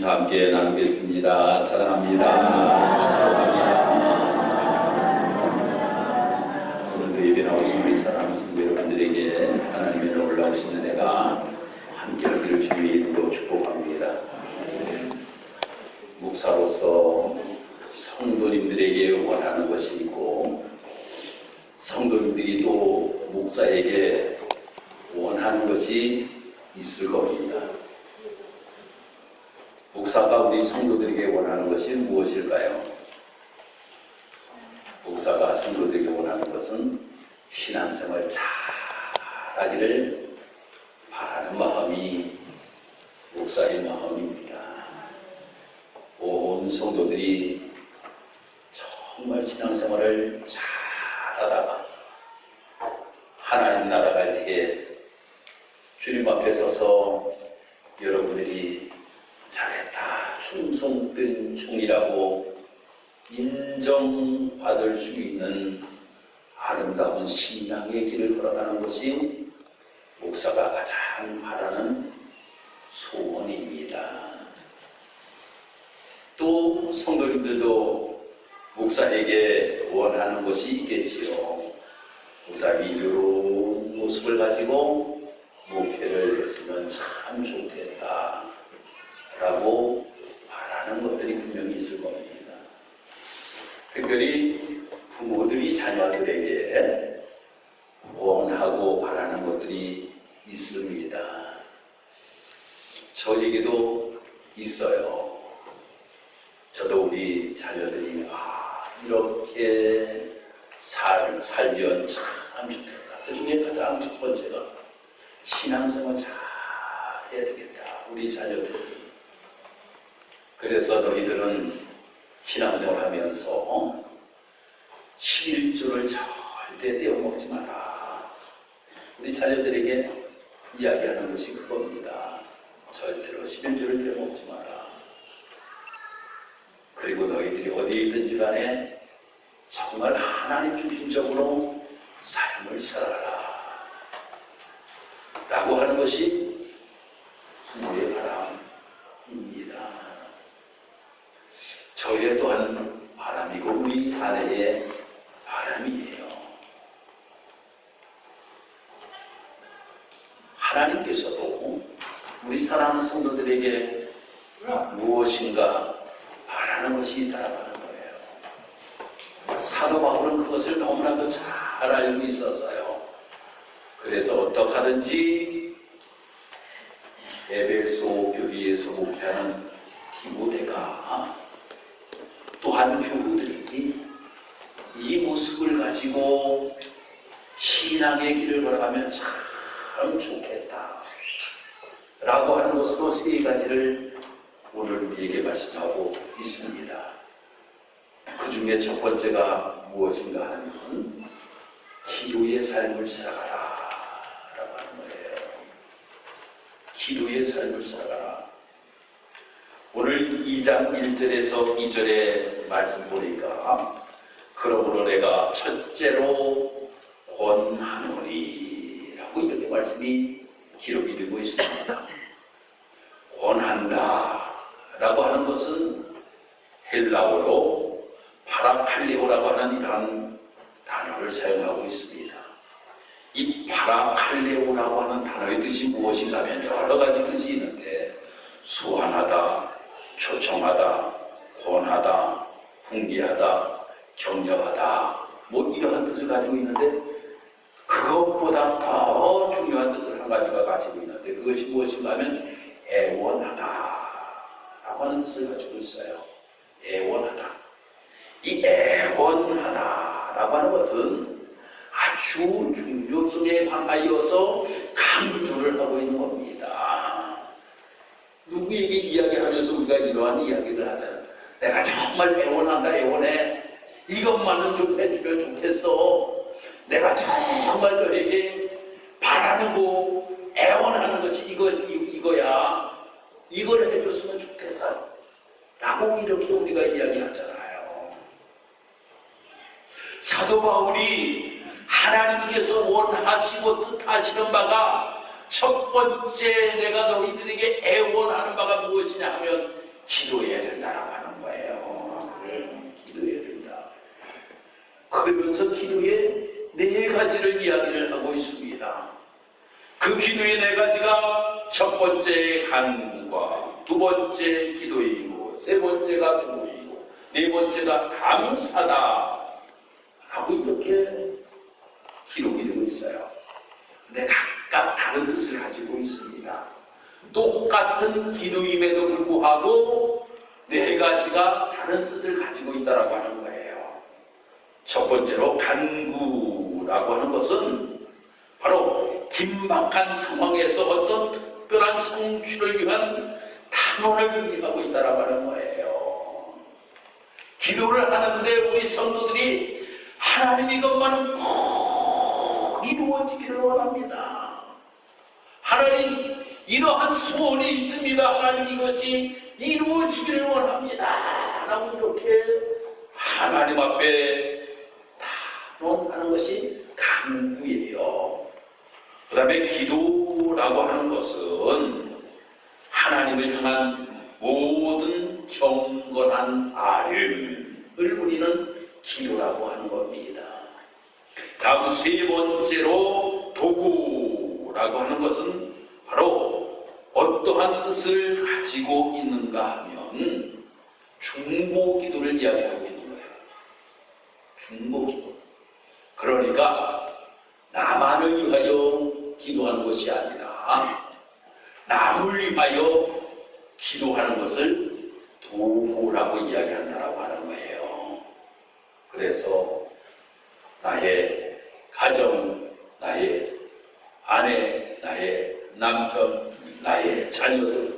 인사 함께 나누겠습니다. 사랑합니다. 축복합니다. 오늘도 예배 나오신 우리 사랑하는 성도 여러분들에게 하나님의 놀라우신 은혜가 함께 하기를 주의 이름으로 축복합니다. 목사로서 성도님들에게 원하는 것이 있고 성도님들이 또 목사에게 원하는 것이 있을 겁니다. 목사가 우리 성도들에게 원하는 것이 무엇일까요? 목사가 성도들에게 원하는 것은 신앙생활 잘하기를 바라는 마음이 목사의 마음입니다. 온 성도들이 정말 신앙생활을 잘하다가 하나님 나라 갈 때에 주님 앞에 서서 여러분들이 잘했다, 충성된 종이라고 인정받을 수 있는 아름다운 신앙의 길을 걸어가는 것이 목사가 가장 바라는 소원입니다. 또 성도님들도 목사에게 원하는 것이 있겠지요. 목사님이 이런 모습을 가지고 목회를 했으면 참 좋겠다 라고 바라는 것들이 분명히 있을 겁니다. 특별히 부모들이 자녀들에게 원하고 바라는 것들이 있습니다. 저에게도 있어요. 저도 우리 자녀들이 이렇게 살면 참 좋겠다. 그 중에 가장 첫 번째가 신앙생활 잘 해야 되겠다. 우리 자녀들이. 그래서 너희들은 신앙생활 하면서 11조를 절대 떼어먹지 마라. 우리 자녀들에게 이야기하는 것이 그겁니다. 절대로 11조를 떼어먹지 마라. 그리고 너희들이 어디에 있든지 간에 정말 하나님 중심적으로 삶을 살아라 라고 하는 것이 부모의 바람입니다. 저의 또한 바람이고 우리 아내의 바람이에요. 하나님께서도 우리 사랑하는 성도들에게 무엇인가 바라는 것이 있다라고 하는 거예요. 사도 바울은 그것을 너무나도 잘 알고 있었어요. 그래서 어떻게 하든지 에베소 교회에서 목회하는 디모데가 또한 교우들이 이 모습을 가지고 신앙의 길을 걸어가면 참 좋겠다 라고 하는 것으로 세 가지를 오늘 우리에게 말씀하고 있습니다. 그 중에 첫 번째가 무엇인가 하면 기도의 삶을 살아가라 라고 하는 거예요. 기도의 삶을 살아가라. 오늘 2장 1절에서 2절의 말씀 보니까 그러므로 내가 첫째로 권하노니 라고 이렇게 말씀이 기록이 되고 있습니다. 권한다 라고 하는 것은 헬라어로 파라칼레오라고 하는 이러한 단어를 사용하고 있습니다. 이 파라칼레오라고 하는 단어의 뜻이 무엇인가 하면 여러 가지 뜻이 있는데 수완하다, 초청하다, 권하다, 훈계하다, 격려하다 뭐 이러한 뜻을 가지고 있는데 그것보다 더 중요한 뜻을 한 가지가 가지고 있는데 그것이 무엇인가 하면 애원하다 라고 하는 뜻을 가지고 있어요. 애원하다. 이 애원하다 라고 하는 것은 아주 중요성에 관하여서 강조를 하고 있는 겁니다. 누구에게 이야기하면서 우리가 이러한 이야기를 하잖아요. 내가 정말 애원한다, 애원해. 이것만은 좀 해주면 좋겠어. 내가 정말 너에게 바라고 애원하는 것이 이거야. 이걸 해줬으면 좋겠어. 라고 이렇게 우리가 이야기하잖아요. 사도 바울이 하나님께서 원하시고 뜻하시는 바가 첫 번째 내가 너희들에게 애원하는 바가 무엇이냐 하면 기도해야 된다라고 하는 거예요. 기도해야 된다. 그러면서 기도의 네 가지를 이야기를 하고 있습니다. 그 기도의 네 가지가 첫 번째 간구가, 두 번째 기도이고, 세 번째가 도이고, 네 번째가 감사다 라고 이렇게 기록이 되고 있어요. 근데 각각 다른 뜻을 가지고 있습니다. 똑같은 기도임에도 불구하고 네 가지가 다른 뜻을 가지고 있다고 하는 거예요. 첫 번째로 간구라고 하는 것은 바로 긴박한 상황에서 어떤 특별한 성취를 위한 탄원을 의미하고 있다고 하는 거예요. 기도를 하는데 우리 성도들이 하나님 이것만은 꼭 이루어지기를 원합니다. 하나님 이러한 소원이 있습니다. 하나님 이것이 이루어지기를 원합니다. 라고 이렇게 하나님 앞에 탄원하는 것이 간구예요. 그 다음에 기도라고 하는 것은 하나님을 향한 모든 경건한 아뢰음을 우리는 기도라고 하는 겁니다. 다음 세 번째로 도구라고 하는 것은 바로 어떠한 뜻을 가지고 있는가 하면 중보기도를 이야기하고 있는 거예요. 중보기도. 그러니까 나만을 위하여 기도하는 것이 아니라 남을 위하여 기도하는 것을 도구라고 이야기한다라고 하는 거예요. 그래서 나의 가정, 나의 아내, 나의 남편, 나의 자녀들,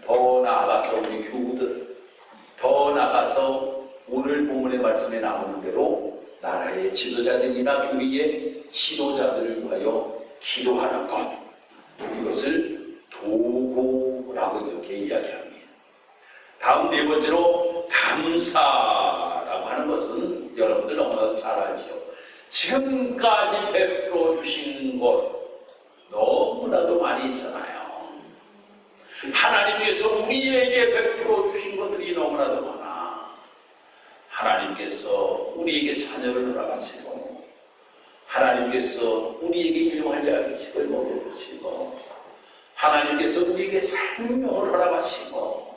더 나아가서 우리 교우들, 더 나아가서 오늘 본문의 말씀에 나오는 대로 나라의 지도자들이나 교회의 지도자들을 위하여 기도하는 것, 이것을 도구라고 이렇게 이야기합니다. 다음 네 번째로 감사라고 하는 것은 여러분들 너무나도 잘 알죠. 지금까지 베풀어 주신 것 너무나도 많이 있잖아요. 하나님께서 우리에게 베풀어 주신 것들이 너무나도 많아. 하나님께서 우리에게 자녀를 허락하시고, 하나님께서 우리에게 일용할 양식을 먹여주시고, 하나님께서 우리에게 생명을 허락하시고,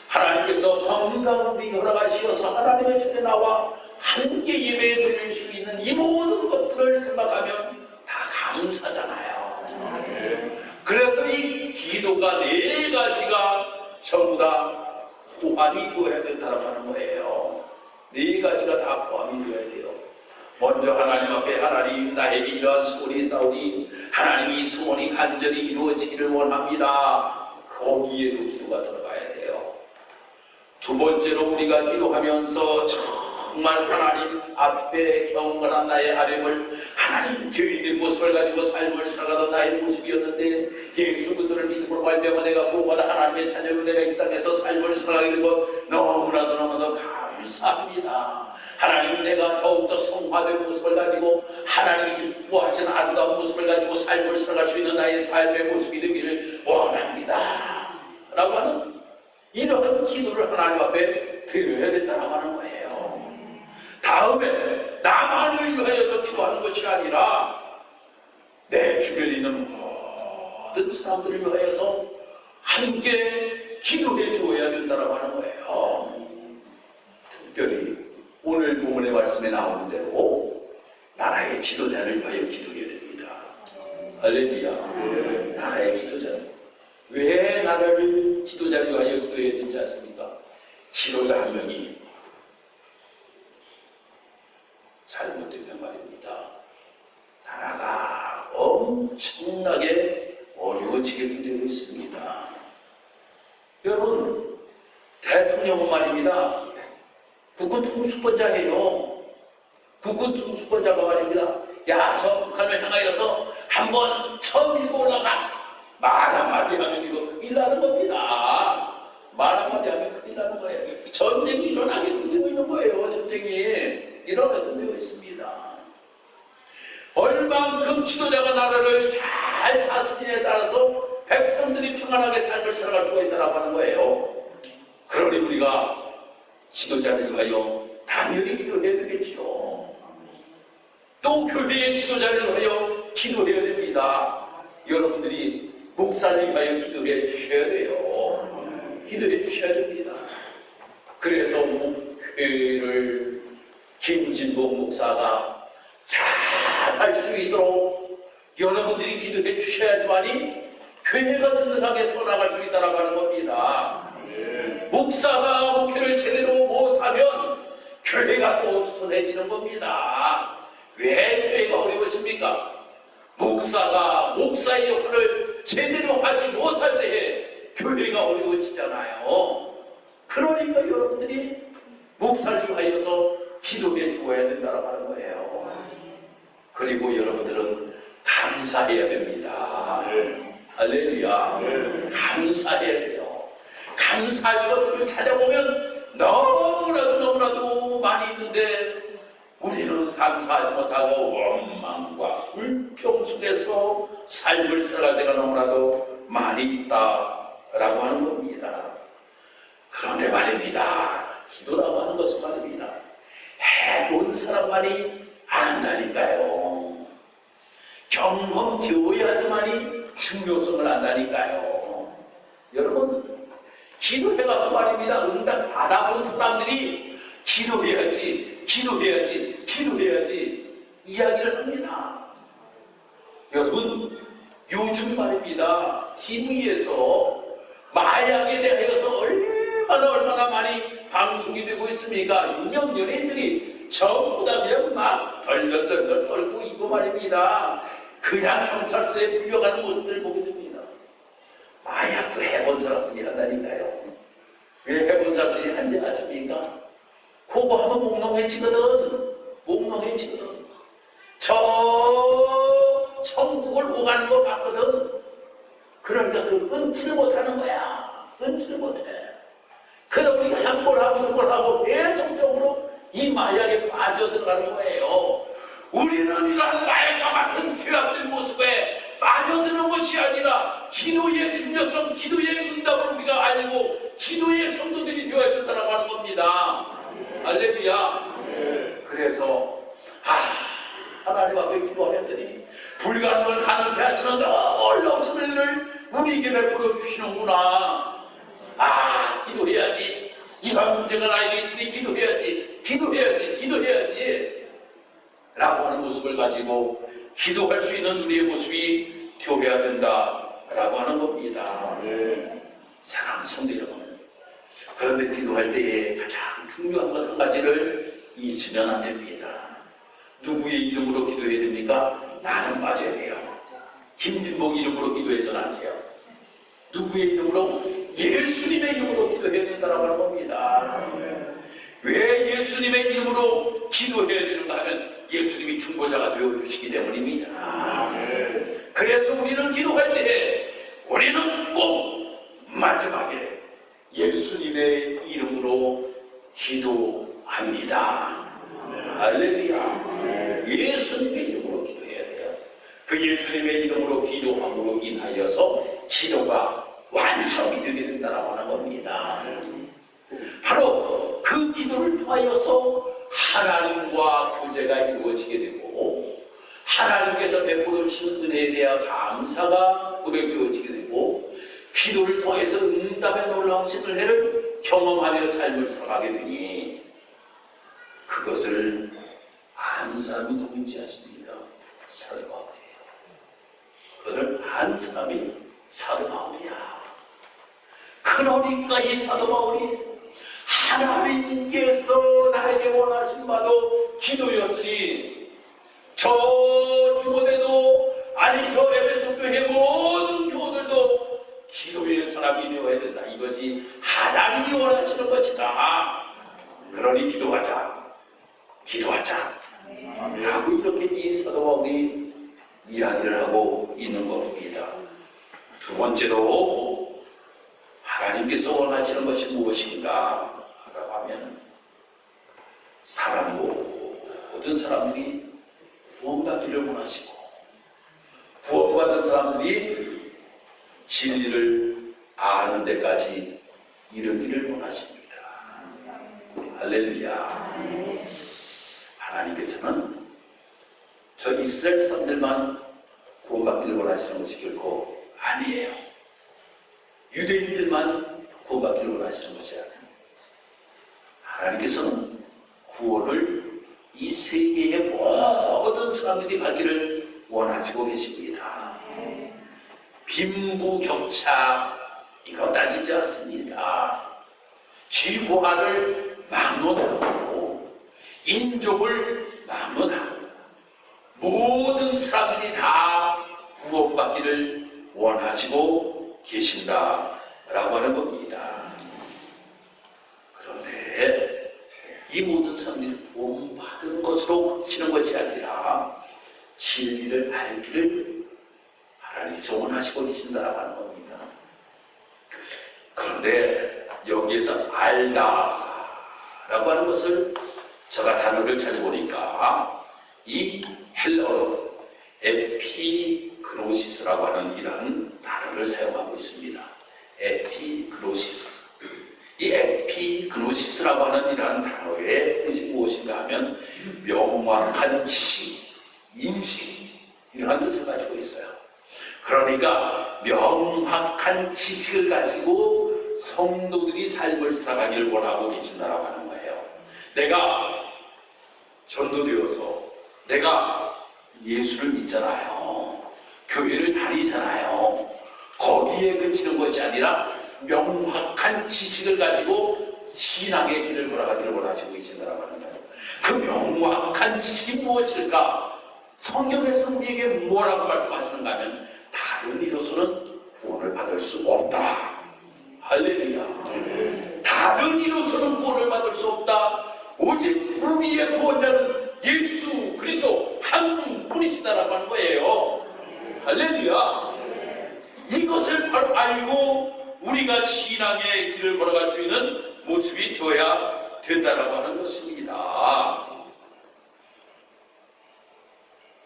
하나님께서 건강을 우리에게 허락하시어서 하나님의 전에 나와 함께 예배 드릴 수 있는 이 모든 것들을 생각하면 다 감사잖아요. 그래서 이 기도가 네 가지가 전부 다 포함이 되어야 된다고 하는 거예요. 네 가지가 다 포함이 되어야 돼요. 먼저 하나님 앞에 하나님 나에게 이러한 소원이 있사오니 하나님이 이 소원이 간절히 이루어지기를 원합니다. 거기에도 기도가 들어가야 돼요. 두 번째로 우리가 기도하면서 정말 하나님 앞에 경건한 나의 아뢰음을 하나님 죄인의 모습을 가지고 삶을 살아가던 나의 모습이었는데 예수 그리스도를 믿음으로 말미암아 내가 구원받아 하나님의 자녀로 내가 이 땅에서 삶을 살아가게 된 것 너무나도 감사합니다. 하나님 내가 더욱더 성화된 모습을 가지고 하나님이 기뻐하시는 아름다운 모습을 가지고 삶을 살아갈 수 있는 나의 삶의 모습이 되기를 원합니다. 라고 하는 이런 기도를 하나님 앞에 드려야 된다고 하는 거예요. 다음에 나만을 위하여서 기도하는 것이 아니라 내 주변에 있는 모든 사람들을 위하여서 함께 기도해 주어야 된다고 하는 거예요. 특별히 오늘 본문의 말씀에 나오는 대로 나라의 지도자를 위하여 기도해야 됩니다. 할렐루야. 나라의 지도자를. 왜 나라를 지도자를 위하여 기도해야 되는지 아십니까? 지도자 한 명이 잘못되면 말입니다. 나라가 엄청나게 어려워지게 되고 있습니다. 여러분, 대통령은 말입니다. 국군 통수권자예요. 국군 통수권자가 말입니다. 야, 저 북한을 향하여서 한번 처음 밀고 올라가. 말 한마디 하면 이거 큰일 나는 겁니다. 말 한마디 하면 큰일 나는 거예요. 전쟁이 일어나게끔 되고 있는 거예요. 전쟁이 일어나게끔 되고 있습니다. 얼만큼 지도자가 나라를 잘 다스리냐에 따라서 백성들이 평안하게 삶을 살아갈 수가 있다고 하는 거예요. 지도자를 위하여 당연히 기도해야 되겠죠. 또 교회의 지도자를 위하여 기도해야 됩니다. 여러분들이 목사를 위하여 기도해 주셔야 돼요. 기도해 주셔야 됩니다. 그래서 교회를 김진복 목사가 잘 할 수 있도록 여러분들이 기도해 주셔야지만이 교회가 든든하게 서나갈 수 있다고 하는 겁니다. 목사가 목회를 제대로 못하면 교회가 또 손해지는 겁니다. 왜 교회가 어려워집니까? 목사가 목사의 역할을 제대로 하지 못할 때에 교회가 어려워지잖아요. 그러니까 여러분들이 목사를 위하여서 기도해 주어야 된다고 하는 거예요. 그리고 여러분들은 감사해야 됩니다. 할렐루야. 감사해야 돼요. 감사할 것들을 찾아보면 너무나도 많이 있는데 우리는 감사하지 못하고 원망과 불평 속에서 삶을 살아갈 때가 너무나도 많이 있다라고 하는 겁니다. 그런데 말입니다. 기도라고 하는 것은 말입니다. 해본 사람만이 안다니까요. 경험되어야지만이 중요성을 안다니까요. 여러분, 기도해가고 말입니다. 응답 받아본 사람들이 기도해야지 이야기를 합니다. 여러분, 요즘 말입니다. TV에서 마약에 대하여서 얼마나 많이 방송이 되고 있습니까? 유명 연예인들이 전부 다 그냥 막 덜덜덜 떨고 있고 말입니다. 그냥 경찰서에 불려가는 모습을 보게 됩니다. 마약도 해본 사람들이 한다니까요. 왜 해본 사람들이 한지 아십니까? 그거 하면 몽롱해지거든. 저 천국을 오가는 것 같거든. 그러니까 그 끊지를 못하는 거야. 끊지를 못해. 그러다 우리가 한 번 하고 두 번 하고 계속적으로 이 마약에 빠져들어가는 거예요. 우리는 이런 마약과 같은 죄악된 모습에 빠져드는 것이 아니라 기도의 중요성, 기도의 응답을 우리가 알고 기도의 성도들이 되어야 된다고 하는 겁니다. 할렐루야. 그래서 하나님 앞에 기도하였더니 불가능을 가능케 하시는 놀라우신 은혜를 우리에게 베풀어 주시는구나. 기도해야지. 이런 문제가 나에게 있으니 기도해야지 라고 하는 모습을 가지고 기도할 수 있는 우리의 모습이 되어야 된다라고 하는 겁니다. 사랑하는 성도 여러분, 그런데 기도할 때에 가장 중요한 것 한 가지를 잊으면 안 됩니다. 누구의 이름으로 기도해야 됩니까? 나는 빠져야 돼요. 김진복 이름으로 기도해서는 안 돼요. 누구의 이름으로? 예수님의 이름으로 기도해야 된다고 하는 겁니다. 왜 예수님의 이름으로 기도해야 되는가 하면 예수님이 중보자가 되어주시기 때문입니다. 그래서 우리는 기도할 때 우리는 꼭 마지막에 예수님의 이름으로 기도합니다. 할렐루야. 예수님의 이름으로 기도해야 돼요. 그 예수님의 이름으로 기도함으로 인하여서 기도가 완성이 되게 된다고 하는 겁니다. 바로 그 기도를 통하여서 하나님과 교제가 이루어지게 되고 하나님께서 베풀어 주신 은혜에 대한 감사가 고백되어지게 되고 기도를 통해서 응답에 놀라우신 은혜를 경험하며 삶을 살아가게 되니 그것을 아는 사람이 누군지 아십니까? 사도 바울이에요. 그걸 아는 사람이 사도 바울이야. 그러니까 이 사도 바울이 하나님께서 나에게 원하신 바도 기도였으니 저 디모데도 아니 저 에베소 교회 모든 교우들도 기도의 사람이 되어야 된다. 이것이 하나님이 원하시는 것이다. 그러니 기도하자. 하고 이렇게 이 사도 바울이 이야기를 하고 있는 겁니다. 두 번째로 하나님께서 원하시는 것이 무엇인가 라고 하면 모든 사람들이 구원받기를 원하시고 구원받은 사람들이 진리를 아는 데까지 이르기를 원하십니다. 할렐루야. 하나님께서는 저 이스라엘 사람들만 구원받기를 원하시는 것이 결코 아니에요. 유대인들만 구원받기를 원하시는 것이 아니에요. 하나님께서는 구원을 이 세계의 모든 사람들이 받기를 원하시고 계십니다. 빈부격차 이거 따지지 않습니다. 지부화를 막론하고 인종을 막론하고 모든 사람들이 다 구원받기를 원하시고 계신다라고 하는 겁니다. 그런데 이 모든 사람들이 구원받은 것으로 그치는 것이 아니라 진리를 알기를 하나님께서 원하시고 계신다라고 하는 겁니다. 그런데 여기에서 알다라고 하는 것을 제가 단어를 찾아보니까 이 헬라어로 에피그노시스라고 하는 이런 단어를 사용하고 있습니다. 에피그노시스. 이 에피그노시스라고 하는 이러한 단어의 뜻이 무엇인가 하면 명확한 지식, 인식 이러한 뜻을 가지고 있어요. 그러니까 명확한 지식을 가지고 성도들이 삶을 살아가기를 원하고 계신다라고 하는 거예요. 내가 전도되어서 내가 예수를 믿잖아요. 교회를 다니잖아요. 거기에 그치는 것이 아니라 명확한 지식을 가지고 신앙의 길을 걸어가기를 원하시고 계신다라고 하는 거예요. 그 명확한 지식이 무엇일까? 성경에서 우리에게 뭐라고 말씀하시는가 하면 다른 이로서는 구원을 받을 수 없다. 할렐루야. 다른 이로서는 구원을 받을 수 없다. 오직 우리의 구원자는 예수 그리스도 한 분뿐이시다라고 하는 거예요. 할렐루야. 이것을 바로 알고 우리가 신앙의 길을 걸어갈 수 있는 모습이 되어야 된다라고 하는 것입니다.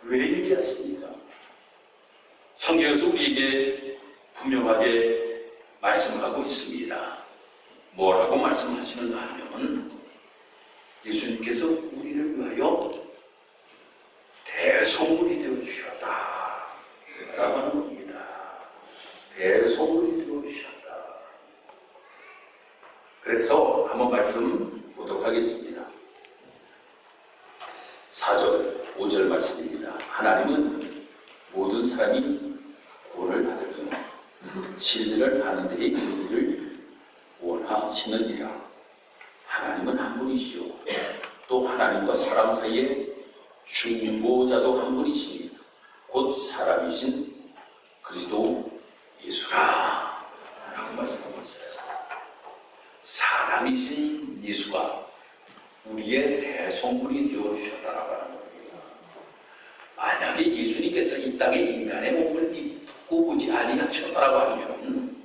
왜이지 않습니까? 성경에서 우리에게 분명하게 말씀하고 있습니다. 뭐라고 말씀하시는가 하면 예수님께서 우리를 위하여 대속물이 되어주셨다 라고 하는 겁니다. 대속물이 되어주셨다. 그래서 한번 말씀 보도록 하겠습니다. 4절 5절 말씀입니다. 하나님은 모든 사람이 구원을 받으며 진리를 아는 데에 이르기를 원하시느니라. 하나님은 한 분이시요 또 하나님과 사람 사이에 중보자도 한 분이시니 곧 사람이신 그리스도 예수라 라고 말씀하고 있어요. 사람이신 예수가 우리의 대속물이 되어주셨다라고 하는 겁니다. 만약에 예수님께서 이 땅에 인간의 몸을 입고 오지 아니하셨다라고 하면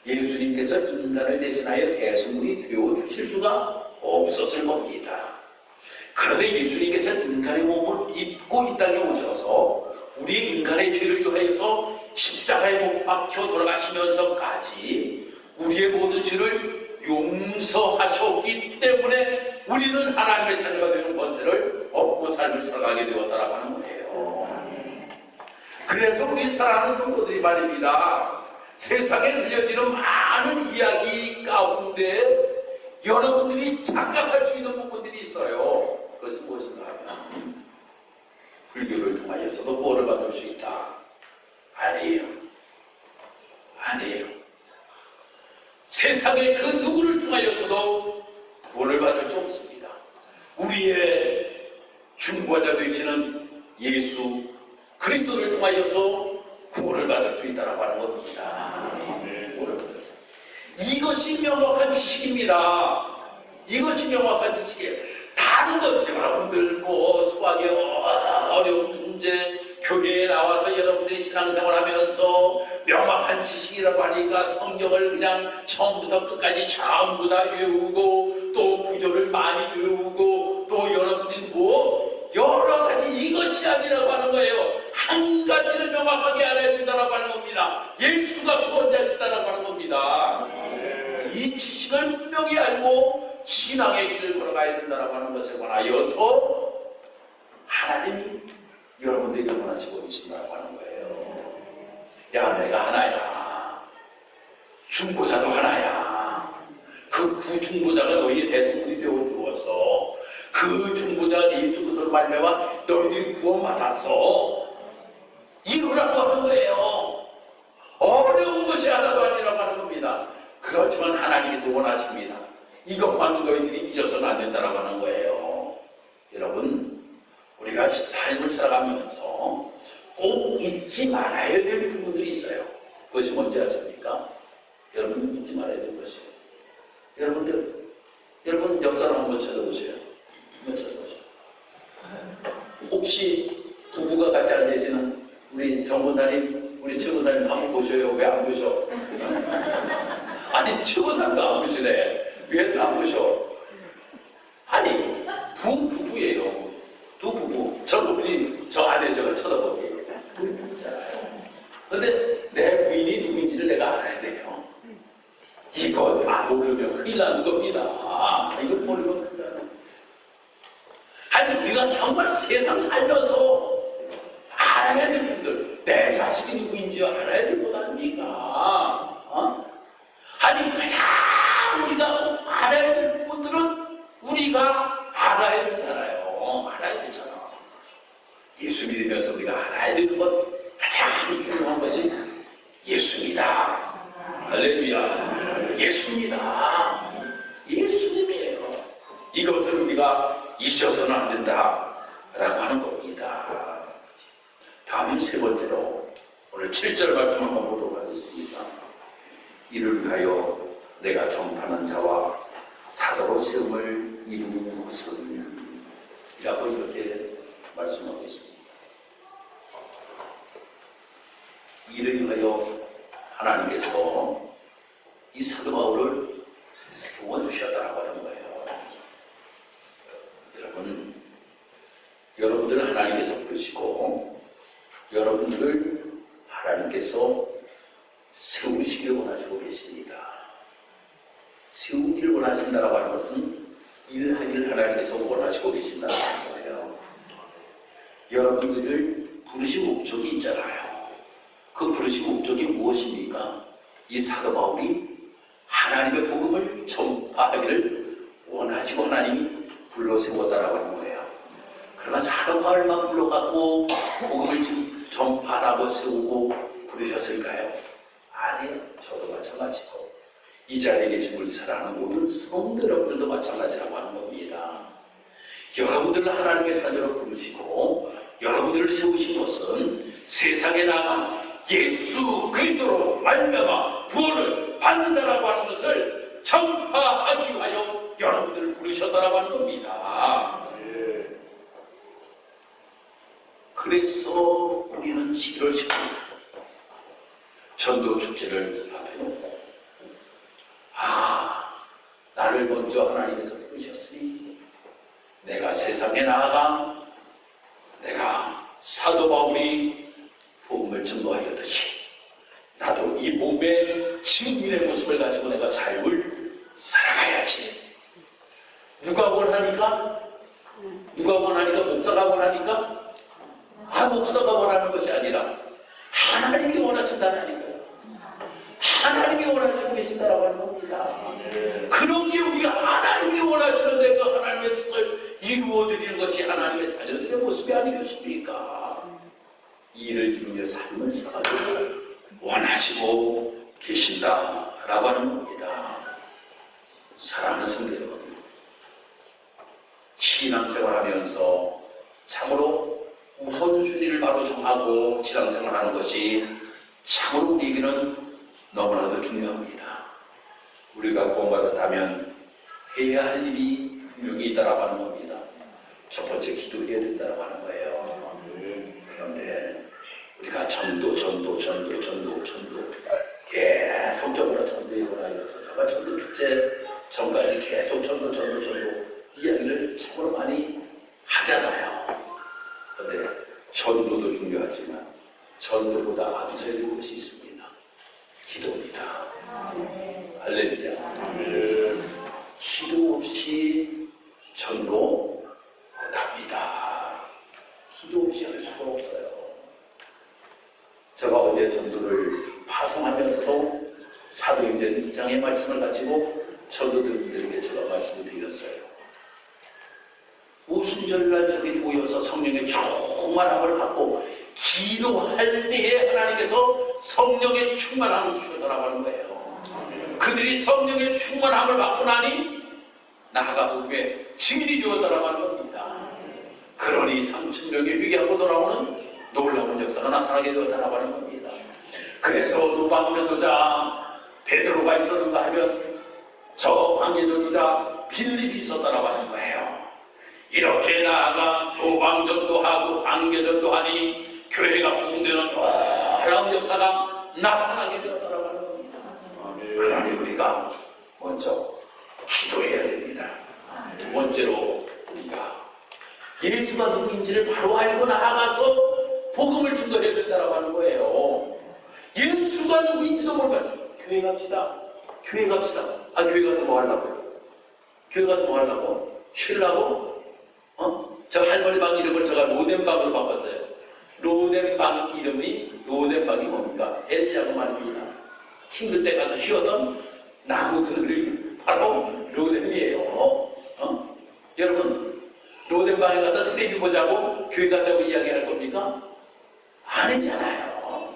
예수님께서 인간을 대신하여 대속물이 되어주실 수가 없었을 겁니다. 그런데 예수님께서 인간의 몸을 입고 이 땅에 오셔서 우리 인간의 죄를 위하여서 십자가에 못 박혀 돌아가시면서까지 우리의 모든 죄를 용서하셨기 때문에 우리는 하나님의 자녀가 되는 권세를 얻고 삶을 살아가게 되었다라고 하는 거예요. 그래서 우리 사랑하는 성도들이 말입니다. 세상에 들려지는 많은 이야기 가운데 여러분들이 착각할 수 있는 부분들이 있어요. 그것은 무엇인가 하면 불교를 통하여서도 구원을 받을 수 있다. 아니에요. 아니에요. 세상의 그 누구를 통하여서도 구원을 받을 수 없습니다. 우리의 중보자 되시는 예수 그리스도를 통하여서 구원을 받을 수 있다고 하는 겁니다. 이것이 명확한 지식입니다. 이것이 명확한 지식이에요. 다른 것 여러분들 뭐 수학의 어려운 문제 교회에 나와서 여러분들이 신앙생활하면서 명확한 지식이라고 하니까 성경을 그냥 처음부터 끝까지 전부 다 외우고 또 구절을 많이 외우고 또 여러분들이 뭐 여러 가지 이것이 아니라고 하는 거예요. 한 가지를 명확하게 알아야 된다고 하는 겁니다. 예수가 구원자시다라고 하는 겁니다. 이 지식을 분명히 알고 신앙의 길을 걸어가야 된다고 하는 것에 관하여서 하나님이 여러분들에게 원하시고 계신다고 하는 거예요. 야, 내가 하나야. 중보자도 하나야. 그 중보자가 너희의 대성물이 되어 주었어. 그 중보자가 예수 그리스도로 말미암아 너희들이 구원받았어. 이거라고 하는 거예요. 어려운 것이 하나도 아니라고 하는 겁니다. 그렇지만 하나님께서 원하십니다. 이것만은 너희들이 잊어서는 안 된다고 하는 거예요. 여러분, 우리가 삶을 살아가면서 꼭 잊지 말아야 될 부분들이 있어요. 그것이 뭔지 아십니까? 여러분 잊지 말아야 될 것이에요. 여러분 옆 사람 한번 쳐다보세요. 한번 쳐다보세요. 혹시 부부가 같이 앉아계시는 우리 정보사님, 우리 최고사님 한번 보셔요. 왜 안 보셔? 아니, 최고사님도 안 보시네. 왜 안 보셔? 아니, 두 부부예요. 두 부부. 저 안에 제가 쳐다보기. 우리 부부잖아요. 근데 내 부인이 누구인지를 내가 알아야 돼요. 이거 안 모르면 큰일 나는 겁니다. 이거 모르면 큰일 나는. 아니, 우리가 정말 세상 살면서 알아야 될 분들, 내 자식이 누구인지 알아야 될 것 아닙니까? 아니, 가장 우리가 꼭 알아야 될 부분들은 우리가 알아야 되잖아요. 알아야 되잖아. 예수 믿으면서 우리가 알아야 되는 것, 가장 중요한 것이 예수입니다. 할렐루야. 예수입니다. 예수님이에요. 이것을 우리가 잊어서는 안 된다라고 하는 겁니다. 다음 세 번째로 오늘 7절 말씀 한번 보도록 하겠습니다. 이를 위하여 내가 전파하는 자와 사도로 세움을 이룬 것은 이라고 이렇게 말씀하고 있습니다. 이를 위하여 하나님께서 이 사도 바울을 세워주셨다라고 하는 거예요. 여러분, 여러분들은 하나님께서 부르시고 여러분들을 하나님께서 세우시기를 원하시고 계십니다. 세우기를 원하신다라고 하는 것은 일하기를 하나님께서 원하시고 계신다는 거예요. 여러분들을 부르신 목적이 있잖아요. 그 부르신 목적이 무엇입니까? 이 사도 바울이 하나님의 복음을 전파하기를 원하시고 하나님이 불러 세웠다라고 하는 거예요. 그러면 사도 바울만 불러갖고 복음을 전파하고 세우고 부르셨을까요? 아니에요. 저도 마찬가지고 이 자리에 계신 우리 사랑하는 모든 성도 여러분들도 마찬가지라고 하는 겁니다. 여러분들을 하나님의 자녀로 부르시고 여러분들을 세우신 것은 세상에 나가 예수 그리스도로 말미암아 구원을 받는다라고 하는 것을 전파하기 위하여 여러분들을 부르셨다라고 하는 겁니다. 그래서 우리는 11월 19일 전도 축제를 앞에 놓고 나를 먼저 하나님께서 부르셨으니 내가 세상에 나아가 내가 사도 바울이 복음을 증거하였듯이 나도 이 몸의 증인의 모습을 가지고 내가 삶을 살아가야지. 누가 원하니까? 목사가 원하니까? 목사가 원하는 것이 아니라 하나님이 원하신다니까요. 하나님이 원하시고 계신다라고 하는 겁니다. 그런 게 우리가 하나님이 원하시는 데가 하나님의 뜻을 이루어드리는 것이 하나님의 자녀들의 모습이 아니겠습니까? 이 일을 이루며 삶을 살아가기를 원하시고 계신다라고 하는 겁니다. 사랑하는 성도 여러분, 신앙생활하면서 참으로 우선순위를 바로 정하고 신앙생활하는 것이 참으로 우리에게는 너무나도 중요합니다. 우리가 구원받았다면 해야 할 일이 분명히 있다라고 하는 겁니다. 첫 번째 기도해야 된다라고 하는 거예요. 그런데 우리가 전도 계속적으로 전도해보라 이래서 정말 전도 축제 전까지 계속 전도 이야기를 참으로 많이 하잖아요. 그런데 전도도 중요하지만 전도보다 앞서야 될 것이 있습니다. 기도입니다. 할렐루야. 기도 없이 가지고 성도들에게 제가 말씀을 드렸어요. 오순절날 저기 모여서 성령의 충만함을 받고 기도할 때에 하나님께서 성령의 충만함을 주시더라고 하는 거예요. 그들이 성령의 충만함을 받고 나니 나아가 복음의 증인이 되었더라고 하는 겁니다. 그러니 3,000명이 회개하고 돌아오는 놀라운 역사가 나타나게 되었다고 하는 겁니다. 그래서 노방전도자 베드로가 있었는가 하면 저 광개전도자 빌립이 있었다고 하는 거예요. 이렇게 나아가 노방전도하고 광개전도하니 교회가 부흥되는 놀라운 역사가 나타나게 되었다고 하는 겁니다. 그러니 우리가 먼저 기도해야 됩니다. 두 번째로 우리가 예수가 누구인지를 바로 알고 나아가서 복음을 증거해야 된다고 하는 거예요. 예수가 누구인지도 모르면 교회 갑시다. 교회 갑시다. 교회 가서 뭐 하려고요? 교회 가서 뭐 하려고? 쉬려고? 저 할머니 방 이름을 제가 로덴방으로 바꿨어요. 로덴방 이름이 로덴방이 뭡니까? 엘리야고 말입니다. 힘들 때 가서 쉬었던 나무 그늘이 바로 로덴이에요. 여러분 로덴방에 가서 텔레비 보자고 교회 가자고 이야기할 겁니까? 아니잖아요.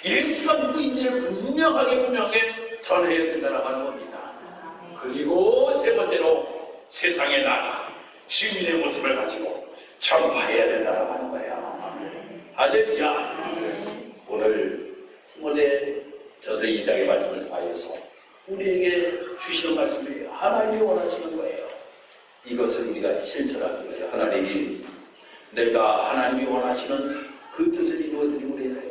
예수가 누구인지를 분명하게 전해야 된다고 하는 겁니다. 그리고 세 번째로 세상에 나가 증인의 모습을 가지고 전파해야 된다고 하는 거예요. 할렐루야. 오늘 티모데전서 2장의 말씀을 통하여서 우리에게 주시는 말씀이에요. 하나님이 원하시는 거예요. 이것을 우리가 실천하기 위해서 내가 하나님이 원하시는 그 뜻을 이루어드리므로 인하여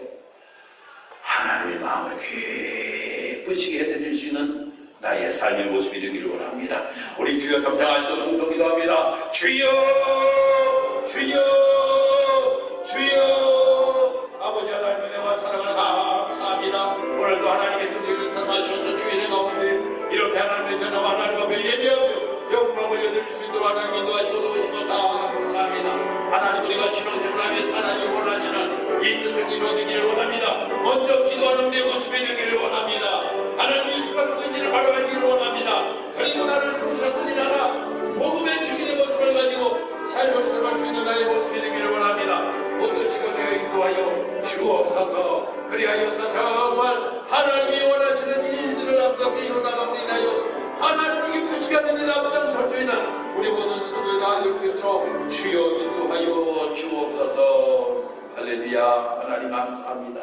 하나님의 마음을 기쁘시게 해드릴 수 있는 나의 삶의 모습이 되기를 원합니다. 우리 주여 성장하시고 동성 기도합니다. 주여 주여 주여 아버지 하나님의 은혜와 사랑을 감사합니다. 오늘도 하나님께서 우리를 사랑하셔서 주인의 가운데 이렇게 하나님의 전함 하나님 앞에 예배하며 영광 올려드릴 수 있도록 하나님 인도하시고 도우시고 감사합니다. 하나님 우리가 신앙생활을 하면서 하나님이 원하시는 이 뜻을 이루어지기를 원합니다. 먼저 기도하는 내 모습이 되기를 원합니다. 하나님 예수가 누구인지를 바로 알기를 원합니다. 그리고 나를 세우셨으니 나가 복음의 증인의 모습을 가지고 삶을 살아갈 수 있는 나의 모습이 되기를 원합니다. 모두시고 주여 인도하여 주옵소서. 그리하여서 정말 하나님이 원하시는 일들을 아름답게 이루어나감으로 인하여 하나님을 기쁘시게 하는 일 앞장설 수 있는 우리 모든 성도에 나아질 수 있도록 주여 인도하여 주옵소서. 할렐루야. 하나님 감사합니다.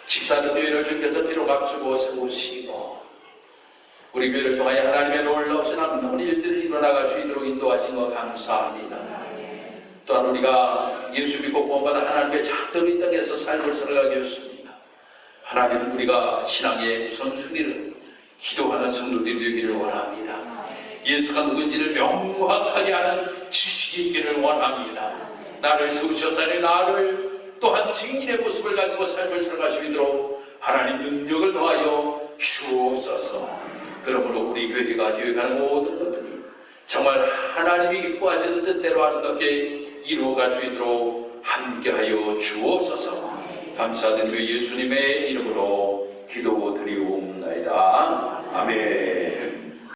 직사는 교회를 주께서 피로 감추고 세우시고 우리 교회를 통하여 하나님의 놀라우신 아름다운 일들을 일어나갈 수 있도록 인도하신 것 감사합니다. 또한 우리가 예수 믿고 구원받아 하나님의 자녀로 이 땅에서 삶을 살아가게 했습니다. 하나님 우리가 신앙의 우선순위를 기도하는 성도들이 되기를 원합니다. 예수가 누군지를 명확하게 아는 지식이 있기를 원합니다. 나를 세우셨으니 나를 또한 증인의 모습을 가지고 삶을 살아갈 수 있도록 하나님 능력을 더하여 주옵소서. 그러므로 우리 교회가 계획하는 모든 것들이 정말 하나님이 기뻐하시는 뜻대로 아름답게 이루어갈 수 있도록 함께하여 주옵소서. 감사드리며 예수님의 이름으로 기도드리옵나이다. 아멘.